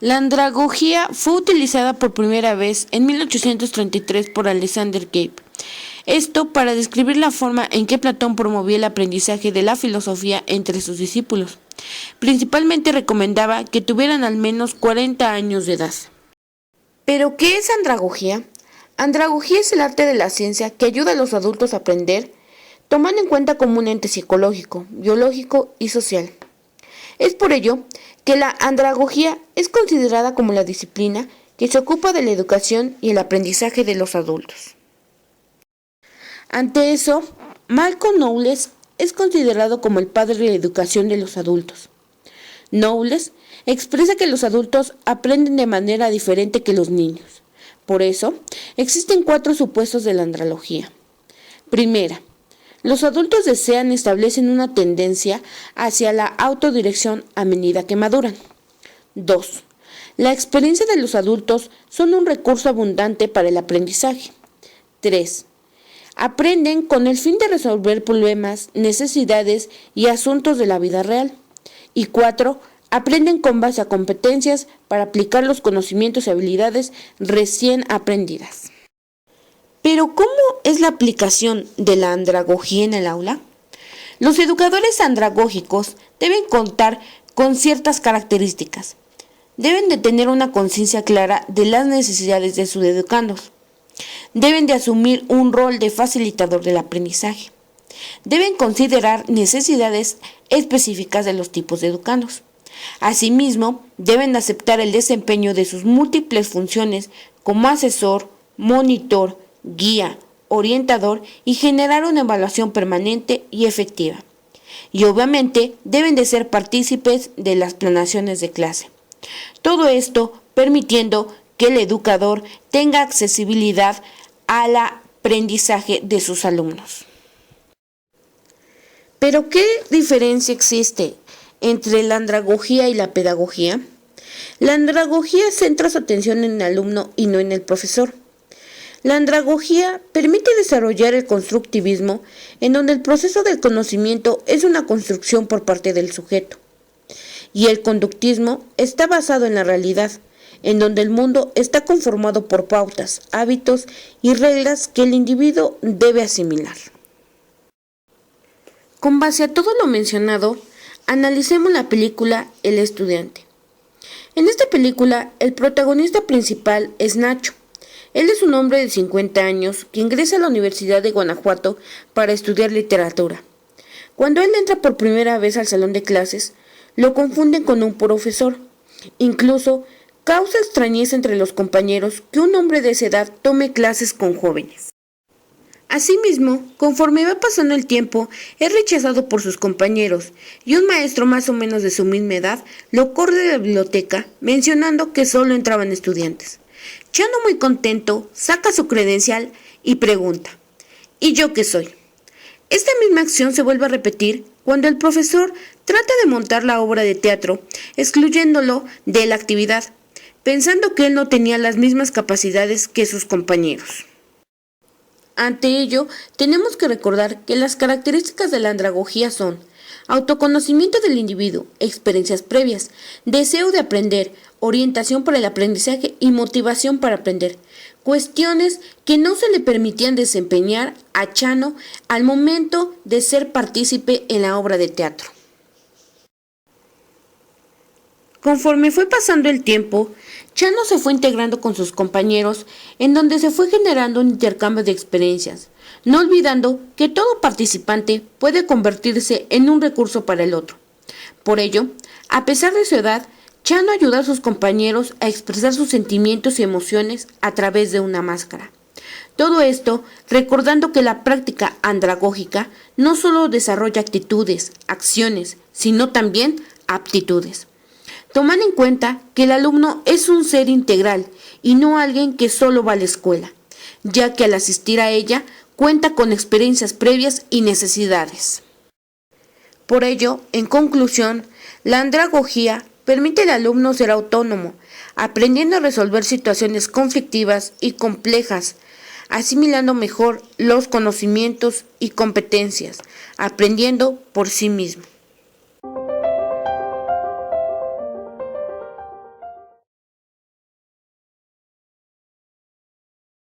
La andragogía fue utilizada por primera vez en 1833 por Alexander Cape. Esto para describir la forma en que Platón promovía el aprendizaje de la filosofía entre sus discípulos. Principalmente recomendaba que tuvieran al menos 40 años de edad. ¿Pero qué es andragogía? Andragogía es el arte de la ciencia que ayuda a los adultos a aprender, tomando en cuenta como un ente psicológico, biológico y social. Es por ello que la andragogía es considerada como la disciplina que se ocupa de la educación y el aprendizaje de los adultos. Ante eso, Malcolm Knowles es considerado como el padre de la educación de los adultos. Knowles expresa que los adultos aprenden de manera diferente que los niños. Por eso, existen 4 supuestos de la andragogía. Primera, los adultos desean y establecen una tendencia hacia la autodirección a medida que maduran. 2. La experiencia de los adultos son un recurso abundante para el aprendizaje. 3. Aprenden con el fin de resolver problemas, necesidades y asuntos de la vida real. Y 4. Aprenden con base a competencias para aplicar los conocimientos y habilidades recién aprendidas. Pero, ¿cómo es la aplicación de la andragogía en el aula? Los educadores andragógicos deben contar con ciertas características. Deben de tener una conciencia clara de las necesidades de sus educandos. Deben de asumir un rol de facilitador del aprendizaje. Deben considerar necesidades específicas de los tipos de educandos. Asimismo, deben aceptar el desempeño de sus múltiples funciones como asesor, monitor, guía, orientador y generar una evaluación permanente y efectiva. Y obviamente deben de ser partícipes de las planeaciones de clase. Todo esto permitiendo que el educador tenga accesibilidad al aprendizaje de sus alumnos. ¿Pero qué diferencia existe entre la andragogía y la pedagogía? La andragogía centra su atención en el alumno y no en el profesor. La andragogía permite desarrollar el constructivismo, en donde el proceso del conocimiento es una construcción por parte del sujeto. Y el conductismo está basado en la realidad, en donde el mundo está conformado por pautas, hábitos y reglas que el individuo debe asimilar. Con base a todo lo mencionado, analicemos la película El estudiante. En esta película, el protagonista principal es Nacho. Él es un hombre de 50 años que ingresa a la Universidad de Guanajuato para estudiar literatura. Cuando él entra por primera vez al salón de clases, lo confunden con un profesor. Incluso, causa extrañeza entre los compañeros que un hombre de esa edad tome clases con jóvenes. Asimismo, conforme va pasando el tiempo, es rechazado por sus compañeros y un maestro más o menos de su misma edad lo corre de la biblioteca mencionando que solo entraban estudiantes. Chano, muy contento, saca su credencial y pregunta: ¿y yo qué soy? Esta misma acción se vuelve a repetir cuando el profesor trata de montar la obra de teatro, excluyéndolo de la actividad, pensando que él no tenía las mismas capacidades que sus compañeros. Ante ello, tenemos que recordar que las características de la andragogía son autoconocimiento del individuo, experiencias previas, deseo de aprender, orientación para el aprendizaje y motivación para aprender, cuestiones que no se le permitían desempeñar a Chano al momento de ser partícipe en la obra de teatro. Conforme fue pasando el tiempo, Chano se fue integrando con sus compañeros, en donde se fue generando un intercambio de experiencias, no olvidando que todo participante puede convertirse en un recurso para el otro. Por ello, a pesar de su edad, Chano ayuda a sus compañeros a expresar sus sentimientos y emociones a través de una máscara. Todo esto recordando que la práctica andragógica no solo desarrolla actitudes, acciones, sino también aptitudes. Toman en cuenta que el alumno es un ser integral y no alguien que solo va a la escuela, ya que al asistir a ella cuenta con experiencias previas y necesidades. Por ello, en conclusión, la andragogía permite al alumno ser autónomo, aprendiendo a resolver situaciones conflictivas y complejas, asimilando mejor los conocimientos y competencias, aprendiendo por sí mismo.